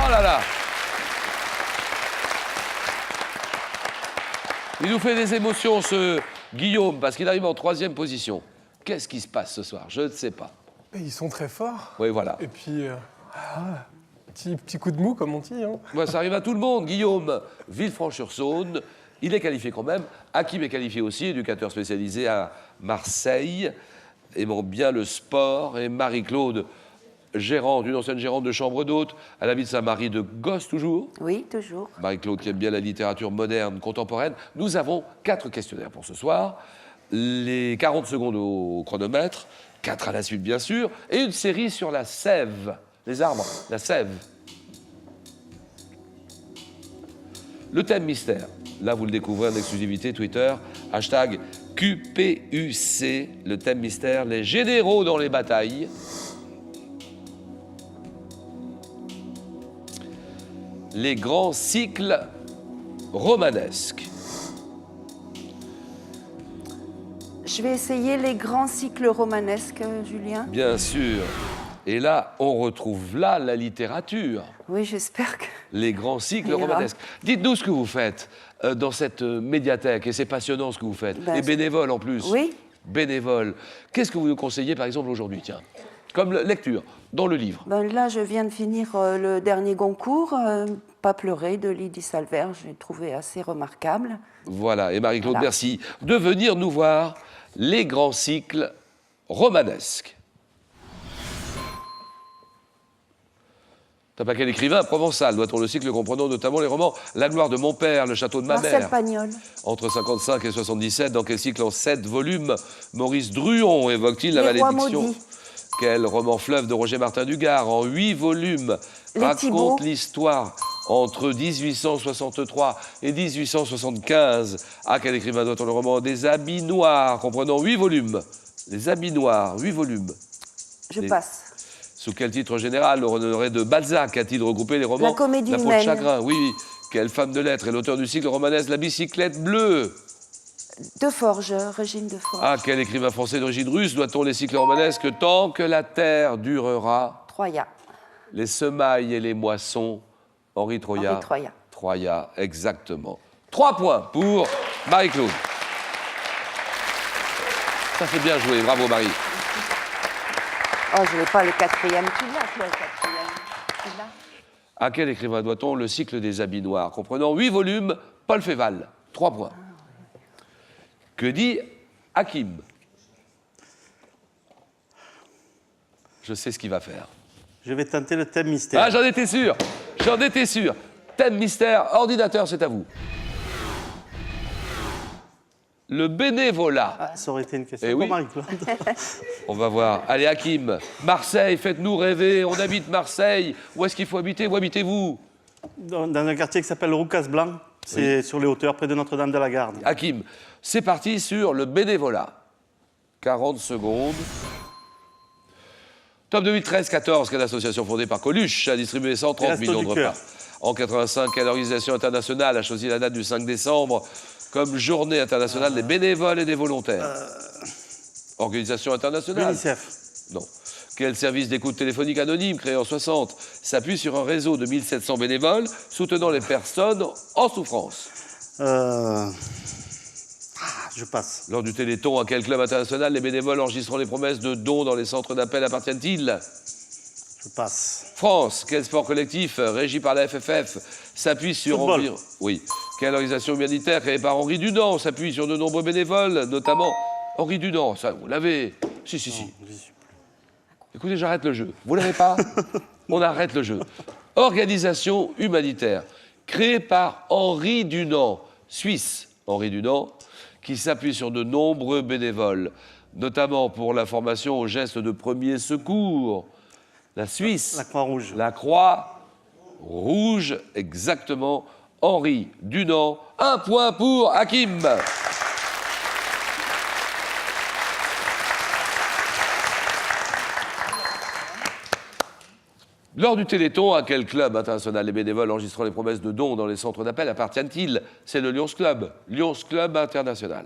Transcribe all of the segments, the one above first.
Oh là là. Il nous fait des émotions, ce Guillaume, parce qu'il arrive en 3e position. Qu'est-ce qui se passe ce soir? Je ne sais pas. Et ils sont très forts. Oui, voilà. Et puis, petit coup de mou, comme on dit. Hein. Ouais, ça arrive à tout le monde. Guillaume, Villefranche-sur-Saône, il est qualifié quand même. Hakim est qualifié aussi, éducateur spécialisé à Marseille, aimant bien le sport. Et Marie-Claude, gérante, une ancienne gérante de chambre d'hôte, à la ville de Saint-Marie de Gosse, toujours. Oui, toujours. Marie-Claude qui aime bien la littérature moderne, contemporaine. Nous avons 4 questionnaires pour ce soir. Les 40 secondes au chronomètre, 4 à la suite bien sûr, et une série sur la sève, les arbres, la sève. Le thème mystère, là vous le découvrez en exclusivité Twitter, hashtag QPUC, le thème mystère, les généraux dans les batailles. Les grands cycles romanesques. Je vais essayer les grands cycles romanesques, Julien. Bien sûr. Et là, on retrouve là la littérature. Oui, j'espère que... Les grands cycles ira. romanesques. Dites-nous ce que vous faites dans cette médiathèque, et c'est passionnant ce que vous faites. Ben, et bénévole en plus. Oui. Bénévole. Qu'est-ce que vous nous conseillez, par exemple, aujourd'hui, tiens, comme lecture, dans le livre? Ben là, je viens de finir le dernier Goncourt, Pas pleurer, de Lydie Salvert. J'ai trouvé assez remarquable. Voilà, et Marie-Claude, Voilà. merci de venir nous voir les grands cycles romanesques. T'as pas quel écrivain provençal, doit-on le cycle comprenant notamment les romans La gloire de mon père, Le château de ma Marcel mère. Pagnol. Entre 55 et 77, dans quel cycle en 7 volumes Maurice Druon évoque-t-il la Les Rois malédiction? maudits. Quel roman fleuve de Roger Martin Dugard en 8 volumes Les Thibauts. raconte l'histoire entre 1863 et 1875? À quel écrivain doit-on le roman Des habits noirs, comprenant 8 volumes? Les habits noirs, 8 volumes. Je Les- passe. Sous quel titre général Honoré de Balzac a-t-il regroupé les romans La comédie La peau de humaine. chagrin, oui, oui. Quelle femme de lettres est l'auteur du cycle romanesque La bicyclette bleue? Deforge, Régine Deforge. À quel écrivain français d'origine russe doit-on les cycles romanesques Tant que la terre durera? Troya. Les semailles et les moissons, Henri Troya. Henri Troya. Troya, exactement. 3 points pour Marie-Claude. Ça fait bien joué, bravo Marie. Oh, je n'ai pas le quatrième. Tu l'as, toi, le quatrième. Tu l'as. À quel écrivain doit-on le cycle des habits noirs, comprenant 8 volumes, Paul Féval? 3 points. Que dit Hakim? Je sais ce qu'il va faire. Je vais tenter le thème mystère. Ah, j'en étais sûr. J'en étais sûr. Thème mystère, ordinateur, c'est à vous. Le bénévolat. Ah, ça aurait été une question Eh pour oui. Marie-Claude. On va voir. Allez, Hakim. Marseille, faites-nous rêver. On habite Marseille. Où est-ce qu'il faut habiter? Où habitez-vous? Dans un quartier qui s'appelle Roucas Blanc, c'est sur les hauteurs près de Notre-Dame de la Garde. Hakim, c'est parti sur le bénévolat. 40 secondes. Top 2013-14, quelle association fondée par Coluche a distribué 130 Restos millions du de Cœur. repas? En 85, quelle organisation internationale a choisi la date du 5 décembre comme journée internationale des bénévoles et des volontaires? Organisation internationale? L'UNICEF. Non. Quel service d'écoute téléphonique anonyme créé en 60 s'appuie sur un réseau de 1700 bénévoles soutenant les personnes en souffrance? Je passe. Lors du Téléthon, à quel club international les bénévoles enregistrant les promesses de dons dans les centres d'appel appartiennent-ils? Je passe. France, quel sport collectif régi par la FFF s'appuie sur Football. environ... Oui. Quelle organisation humanitaire créée par Henri Dunant s'appuie sur de nombreux bénévoles, notamment Henri Dunant? Ça, vous l'avez? Si, si, si. Écoutez, j'arrête le jeu. Vous l'avez pas? On arrête le jeu. Organisation humanitaire créée par Henri Dunant, Suisse, Henri Dunant, qui s'appuie sur de nombreux bénévoles, notamment pour la formation aux gestes de premier secours. La Suisse. La Croix-Rouge. La Croix-Rouge, exactement. Henri Dunant. 1 point pour Hakim. Lors du Téléthon, à quel club international les bénévoles enregistrant les promesses de dons dans les centres d'appel appartiennent-ils? C'est le Lions Club. Lions Club International.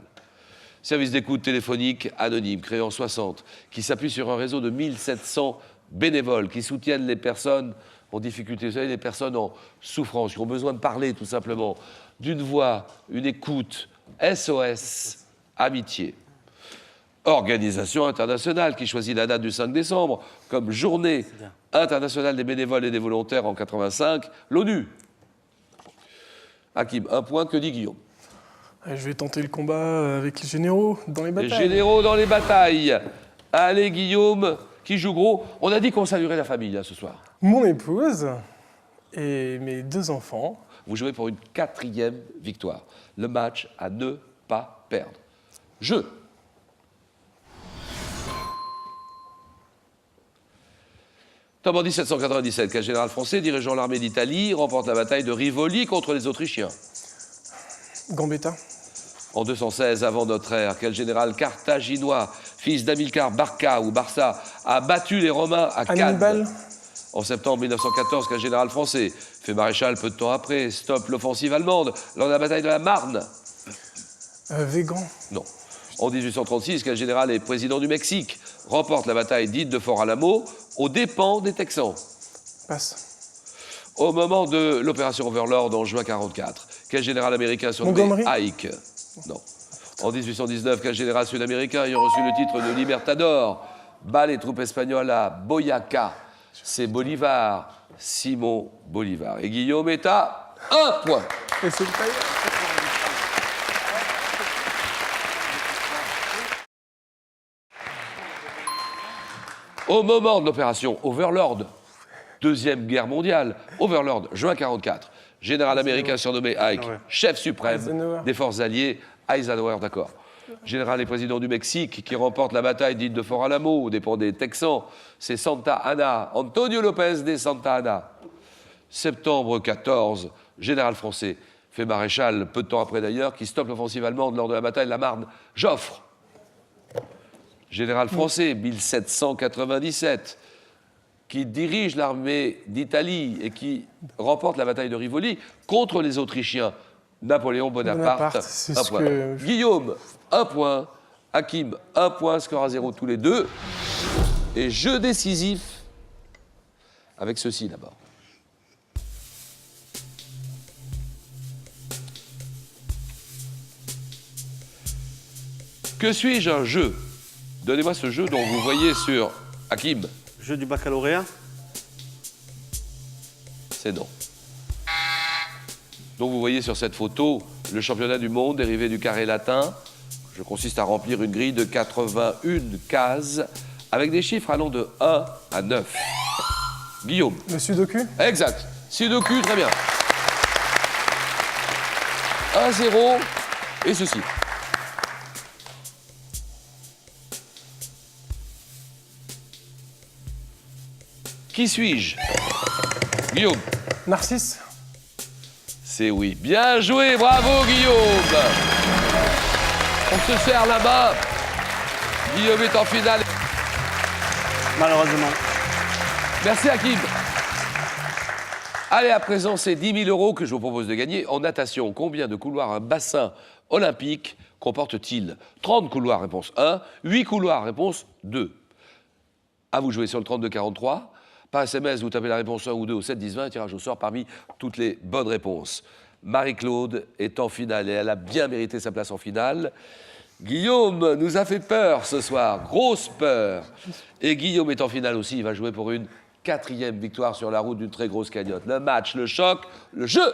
Service d'écoute téléphonique anonyme créé en 60, qui s'appuie sur un réseau de 1700 bénévoles qui soutiennent les personnes en difficulté, vous savez, les personnes en souffrance, qui ont besoin de parler tout simplement, d'une voix, une écoute, SOS Amitié. Organisation internationale qui choisit la date du 5 décembre comme journée internationale des bénévoles et des volontaires en 85, l'ONU. Hakim, un point, que dit Guillaume? Je vais tenter le combat avec les généraux dans les Les batailles. généraux dans les batailles. Allez, Guillaume, qui joue gros. On a dit qu'on saluerait la famille ce soir. Mon épouse et mes 2 enfants. Vous jouez pour une 4e victoire. Le match à ne pas perdre. Jeu. Tom, en 1797, quel général français dirigeant l'armée d'Italie remporte la bataille de Rivoli contre les Autrichiens? Gambetta. En 216 avant notre ère, quel général carthaginois, fils d'Amilcar Barca ou Barça, a battu les Romains à Cannes? Hannibal. En septembre 1914, quel général français fait maréchal peu de temps après, stoppe l'offensive allemande lors de la bataille de la Marne? Végan. Non. En 1836, quel général et président du Mexique remporte la bataille dite de Fort Alamo aux dépens des Texans? Passe. Au moment de l'opération Overlord en juin 1944, quel général américain surnommé Montgomery. Ike? Non. En 1819, quel général sud-américain ayant reçu le titre de Libertador bat les troupes espagnoles à Boyaca? C'est Bolivar, Simon Bolivar. Et Guillaume est à 1 point. Et c'est le tailleur. Au moment de l'opération Overlord, Deuxième Guerre mondiale, Overlord, juin 1944, général américain surnommé Ike, chef suprême Eisenhower. des forces alliées, Eisenhower, d'accord. Général et président du Mexique qui remporte la bataille dite de Fort Alamo aux dépens des Texans, c'est Santa Anna, Antonio Lopez de Santa Anna. Septembre 14, général français, fait maréchal, peu de temps après d'ailleurs, qui stoppe l'offensive allemande lors de la bataille de la Marne, Joffre. Général français, 1797, qui dirige l'armée d'Italie et qui remporte la bataille de Rivoli contre les Autrichiens. Napoléon Bonaparte, c'est 1 ce point. que... Guillaume, 1 point. Hakim, 1 point, score à 0 tous les deux. Et jeu décisif avec ceci d'abord. Que suis-je un jeu? Donnez-moi ce jeu dont vous voyez sur Hakim. Jeu du baccalauréat. C'est non. Donc vous voyez sur cette photo le championnat du monde dérivé du carré latin. Je consiste à remplir une grille de 81 cases avec des chiffres allant de 1 à 9. Guillaume. Le Sudoku. Exact. Sudoku, très bien. 1-0 et ceci. Qui suis-je? Guillaume. Narcisse. C'est oui. Bien joué, bravo Guillaume. On se serre la main. Guillaume est en finale. Malheureusement. Merci Hakim. Allez, à présent, c'est 10 000 € que je vous propose de gagner. En natation, combien de couloirs un bassin olympique comporte-t-il? 30 couloirs, réponse 1. 8 couloirs, réponse 2. À vous de jouer sur le 32-43. Par SMS, vous tapez la réponse 1 ou 2 au 7 10 20, tirage au sort parmi toutes les bonnes réponses. Marie-Claude est en finale et elle a bien mérité sa place en finale. Guillaume nous a fait peur ce soir, grosse peur. Et Guillaume est en finale aussi, il va jouer pour une 4e victoire sur la route d'une très grosse cagnotte. Le match, le choc, le jeu.